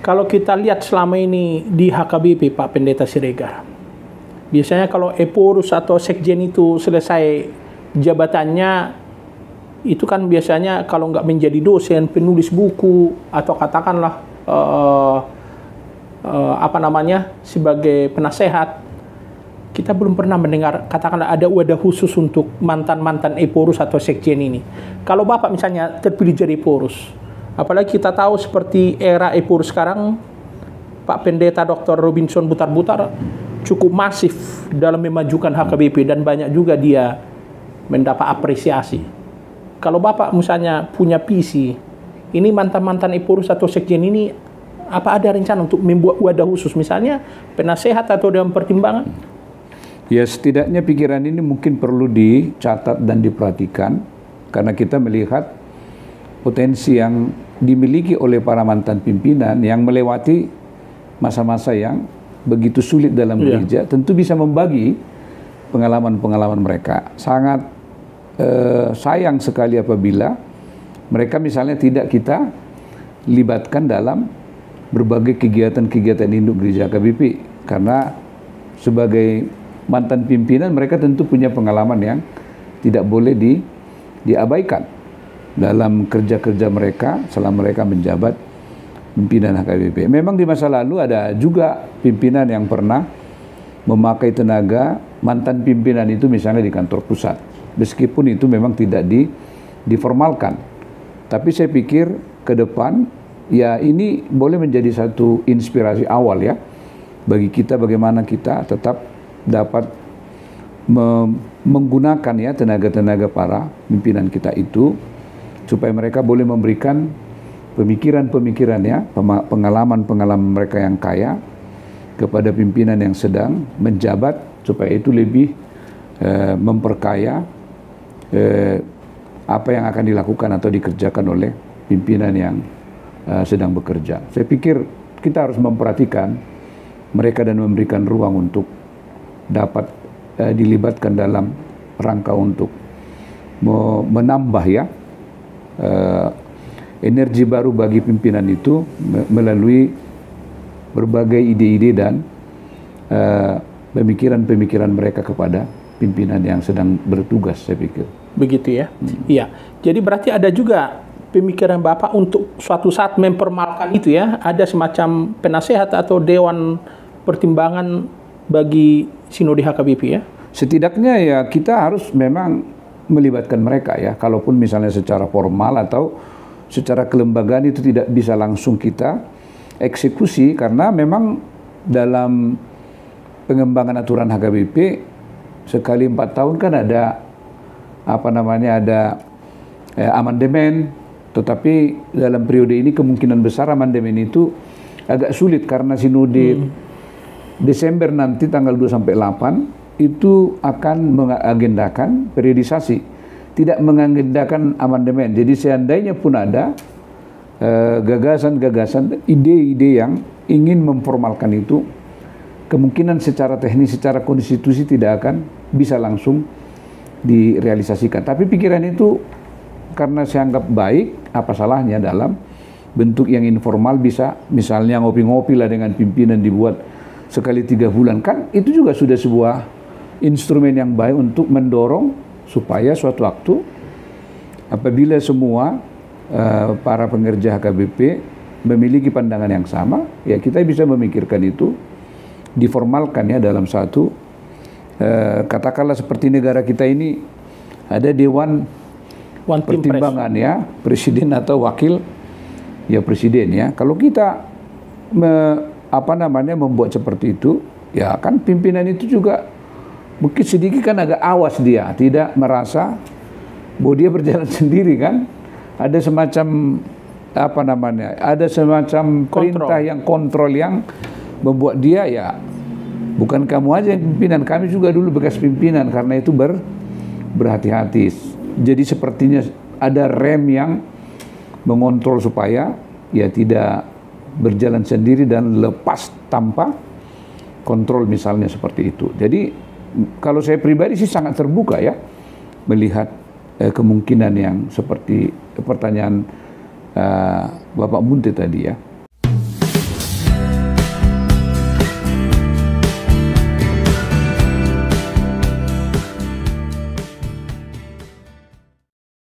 Kalau kita lihat selama ini di HKBP, Pak Pendeta Siregar, biasanya kalau Eporus atau Sekjen itu selesai jabatannya, itu kan biasanya kalau nggak menjadi dosen, penulis buku, atau katakanlah sebagai penasehat, kita belum pernah mendengar katakanlah ada wadah khusus untuk mantan-mantan Eporus atau Sekjen ini. Kalau Bapak misalnya terpilih jadi Eporus, apalagi kita tahu seperti era Eporus sekarang, Pak Pendeta Dr. Robinson Butar-Butar cukup masif dalam memajukan HKBP dan banyak juga dia mendapat apresiasi. Kalau Bapak misalnya punya visi, ini mantan-mantan Eporus atau Sekjen ini, apa ada rencana untuk membuat wadah khusus, misalnya penasehat atau dalam pertimbangan? Ya, setidaknya pikiran ini mungkin perlu dicatat dan diperhatikan, karena kita melihat potensi yang dimiliki oleh para mantan pimpinan yang melewati masa-masa yang begitu sulit dalam gereja, tentu bisa membagi pengalaman-pengalaman mereka. Sangat sayang sekali apabila mereka misalnya tidak kita libatkan dalam berbagai kegiatan-kegiatan induk gereja HKBP, karena sebagai mantan pimpinan mereka tentu punya pengalaman yang tidak boleh diabaikan dalam kerja-kerja mereka selama mereka menjabat pimpinan HKBP. Memang di masa lalu ada juga pimpinan yang pernah memakai tenaga mantan pimpinan itu misalnya di kantor pusat, meskipun itu memang tidak diformalkan. Tapi saya pikir ke depan, ya ini boleh menjadi satu inspirasi awal ya bagi kita, bagaimana kita tetap dapat menggunakan ya tenaga-tenaga para pimpinan kita itu, supaya mereka boleh memberikan pemikiran-pemikiran ya, pengalaman-pengalaman mereka yang kaya kepada pimpinan yang sedang menjabat, supaya itu lebih memperkaya apa yang akan dilakukan atau dikerjakan oleh pimpinan yang sedang bekerja. Saya pikir kita harus memperhatikan mereka dan memberikan ruang untuk dapat dilibatkan dalam rangka untuk menambah ya energi baru bagi pimpinan itu melalui berbagai ide-ide dan pemikiran-pemikiran mereka kepada pimpinan yang sedang bertugas, saya pikir. Begitu ya? Iya. Jadi berarti ada juga pemikiran Bapak untuk suatu saat mempermalkan itu ya, ada semacam penasehat atau dewan pertimbangan bagi sinode HKBP ya? Setidaknya ya kita harus memang melibatkan mereka ya, kalaupun misalnya secara formal atau secara kelembagaan itu tidak bisa langsung kita eksekusi, karena memang dalam pengembangan aturan HKBP sekali 4 tahun kan ada amandemen, tetapi dalam periode ini kemungkinan besar amandemen itu agak sulit karena sinode Desember nanti tanggal 2 sampai 8 itu akan mengagendakan periodisasi, tidak mengagendakan amandemen. Jadi seandainya pun ada gagasan-gagasan, ide-ide yang ingin memformalkan itu, kemungkinan secara teknis, secara konstitusi tidak akan bisa langsung direalisasikan. Tapi pikiran itu karena saya anggap baik, apa salahnya dalam bentuk yang informal, bisa misalnya ngopi-ngopi lah dengan pimpinan, dibuat sekali 3 bulan, kan itu juga sudah sebuah instrumen yang baik untuk mendorong supaya suatu waktu apabila semua para pengerja HKBP memiliki pandangan yang sama, ya kita bisa memikirkan itu diformalkan ya dalam satu katakanlah seperti negara kita ini ada dewan pertimbangan ya, presiden atau wakil ya presiden ya. Kalau kita membuat seperti itu, ya kan pimpinan itu juga mungkin sedikit kan agak awas, dia tidak merasa bahwa dia berjalan sendiri kan. Ada semacam ada semacam perintah yang kontrol yang membuat dia ya, bukan kamu aja yang pimpinan, kami juga dulu bekas pimpinan, karena itu berhati-hati. Jadi sepertinya ada rem yang mengontrol supaya ya tidak berjalan sendiri dan lepas tanpa kontrol misalnya seperti itu. Jadi kalau saya pribadi sih sangat terbuka ya melihat kemungkinan yang seperti pertanyaan Bapak Munte tadi ya.